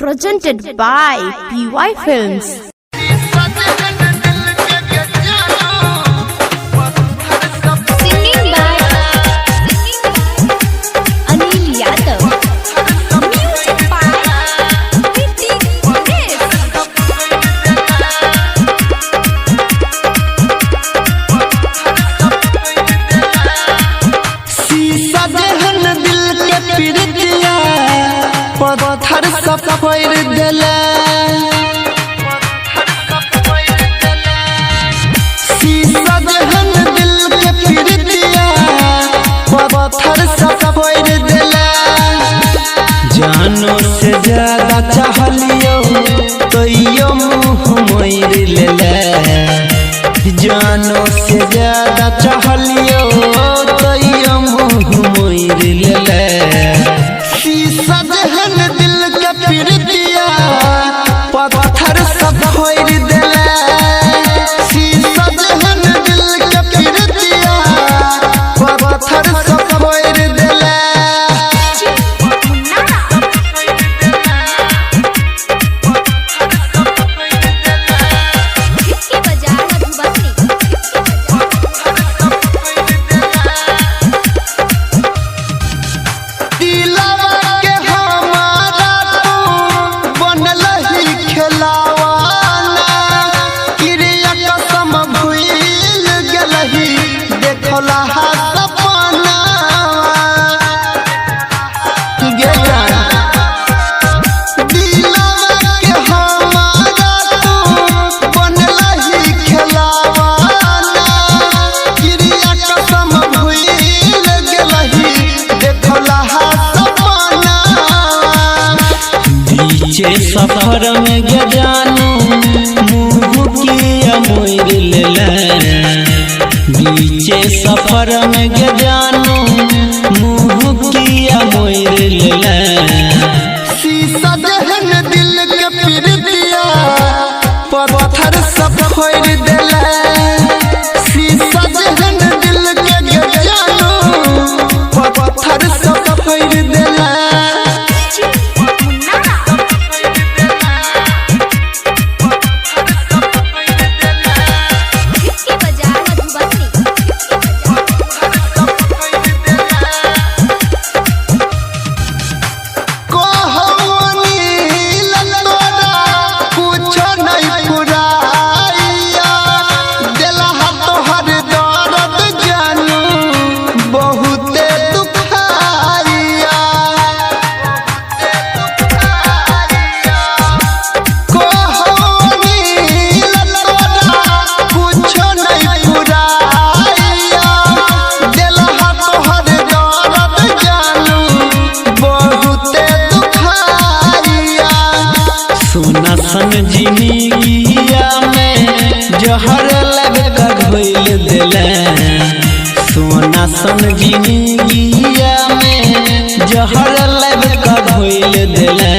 presented by PY Films. पत्थर सब फोड़ देला शीशा जहन दिल के फिर दिया पत्थर सब फोड़ देला जानो से ज्यादा चाहलियो तो यो मुँह मोड़ लेला जानो से ज्यादा चाहलियो तो यो मुँह मोड़ लेला शीशा जहन दिल के फिर दिया पत्थर सब फोड़ देला शीशा जहन दिल के फिर दिया पत्थर सब फोड़ देला सफर में गया जानू मुँह किया मोड़ लेला बीचे सफर में गया जानू मुँह किया मोड़ लेला शीशा जहन दिल के फिर दिया पत्थर सब फोड़ देला शीशा जहन दिल के जानू पत्थर सब फोड़ देला सन जिंदगिया में जहर लग कर घोल देला सोना सन जिंदगिया में जहर लग कर घोल देला